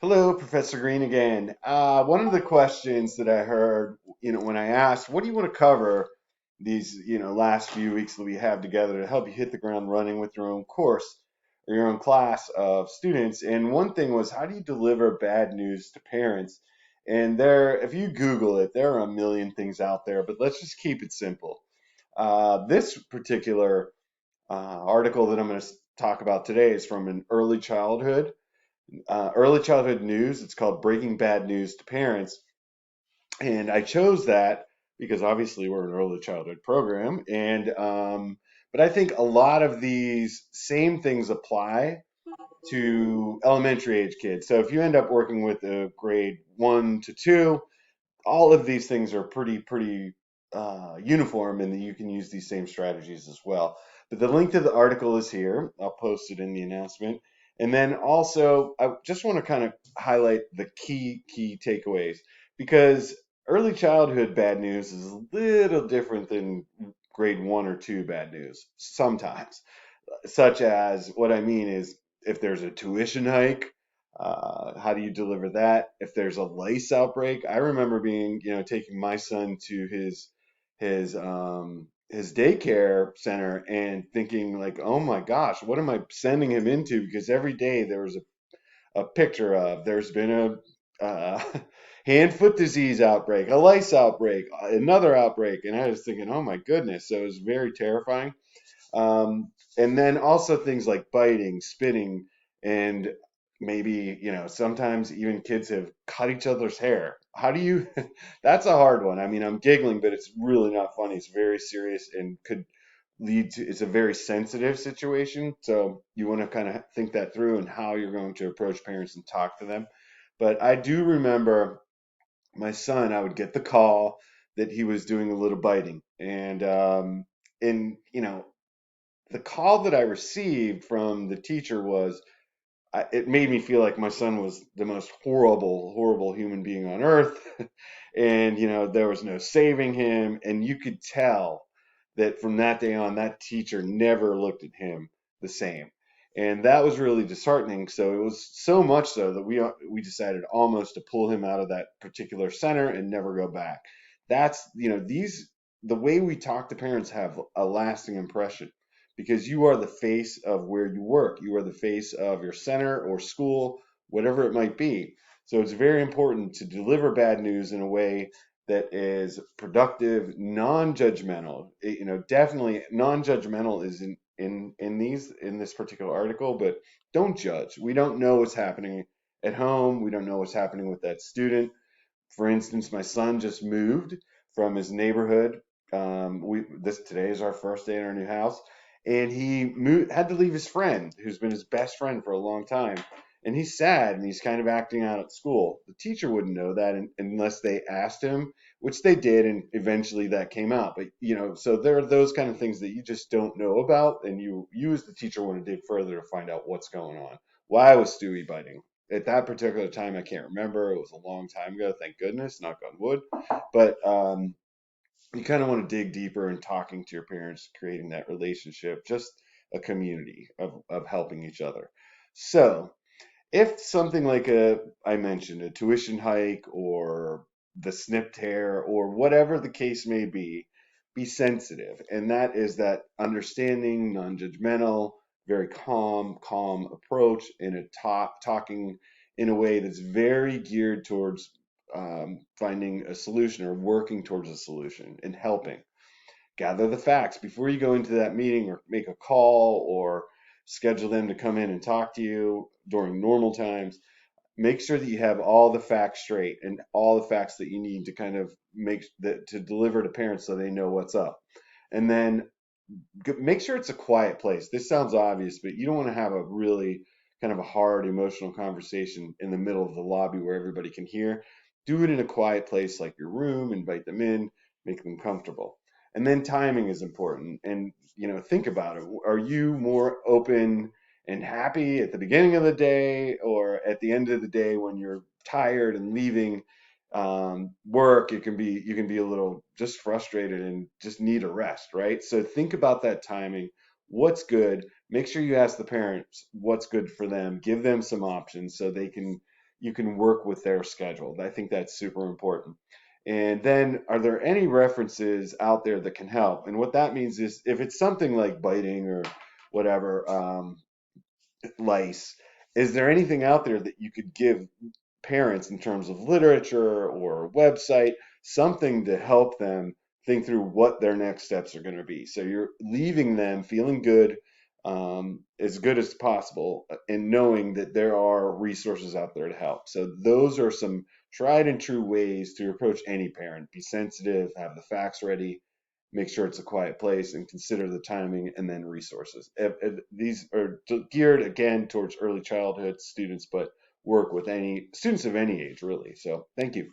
Hello, Professor Green again. One of the questions that I heard, when I asked, what do you want to cover these, last few weeks that we have together to help you hit the ground running with your own course or your own class of students? And one thing was, how do you deliver bad news to parents? And if you Google it, there are a million things out there, but let's just keep it simple. This particular article that I'm going to talk about today is from an early childhood news. It's called Breaking Bad News to Parents. And I chose that because obviously we're an early childhood program. But I think a lot of these same things apply to elementary age kids. So if you end up working with a grade 1 to 2, all of these things are pretty uniform, and that you can use these same strategies as well. But the link to the article is here. I'll post it in the announcement. And then also, I just want to kind of highlight the key takeaways, because early childhood bad news is a little different than grade 1 or 2 bad news sometimes. Such as, what I mean is, if there's a tuition hike, how do you deliver that? If there's a lice outbreak, I remember taking my son to his daycare center and thinking like, oh my gosh, what am I sending him into? Because every day there was a picture of there's been a hand foot disease outbreak, a lice outbreak, another outbreak, and I was thinking, oh my goodness, so it was very terrifying. And then also things like biting, spitting, and maybe, sometimes even kids have cut each other's hair. How do you, that's a hard one. I mean, I'm giggling, but it's really not funny. It's very serious and could it's a very sensitive situation. So you want to kind of think that through and how you're going to approach parents and talk to them. But I do remember my son, I would get the call that he was doing a little biting. And the call that I received from the teacher was, it made me feel like my son was the most horrible human being on earth. And, there was no saving him. And you could tell that from that day on, that teacher never looked at him the same. And that was really disheartening. So it was so much so that we decided almost to pull him out of that particular center and never go back. That's, the way we talk to parents have a lasting impression, because you are the face of where you work. You are the face of your center or school, whatever it might be. So it's very important to deliver bad news in a way that is productive, non-judgmental. Definitely non-judgmental is in this particular article, but don't judge. We don't know what's happening at home. We don't know what's happening with that student. For instance, my son just moved from his neighborhood. We this Today is our first day in our new house, and had to leave his friend, who's been his best friend for a long time, and he's sad and he's kind of acting out at school. The teacher wouldn't know that unless they asked him, which they did, and eventually that came out. But so there are those kind of things that you just don't know about, and you as the teacher want to dig further to find out what's going on. Why was Stewie biting? At that particular time, I can't remember. It was a long time ago, thank goodness, knock on wood. But you kind of want to dig deeper in talking to your parents, creating that relationship, just a community of helping each other. So if something like I mentioned, a tuition hike or the snipped hair or whatever the case may be sensitive. And that is that understanding, non-judgmental, very calm approach in talking in a way that's very geared towards finding a solution or working towards a solution and helping. Gather the facts before you go into that meeting or make a call or schedule them to come in and talk to you during normal times. Make sure that you have all the facts straight and all the facts that you need to kind of make that to deliver to parents so they know what's up. And then make sure it's a quiet place. This sounds obvious, but you don't want to have a really kind of a hard emotional conversation in the middle of the lobby where everybody can hear. Do it in a quiet place like your room, invite them in, make them comfortable. And then timing is important. And, think about it. Are you more open and happy at the beginning of the day, or at the end of the day when you're tired and leaving work? You can be a little just frustrated and just need a rest, right? So think about that timing. What's good? Make sure you ask the parents what's good for them. Give them some options so they can you can work with their schedule. I think that's super important. And then, are there any references out there that can help? And what that means is if it's something like biting or whatever, lice, is there anything out there that you could give parents in terms of literature or website, something to help them think through what their next steps are going to be? So you're leaving them feeling good, as good as possible, and knowing that there are resources out there to help. So those are some tried and true ways to approach any parent. Be sensitive, have the facts ready, make sure it's a quiet place, and consider the timing and then resources. These are geared again towards early childhood students, but work with any students of any age, really. So thank you.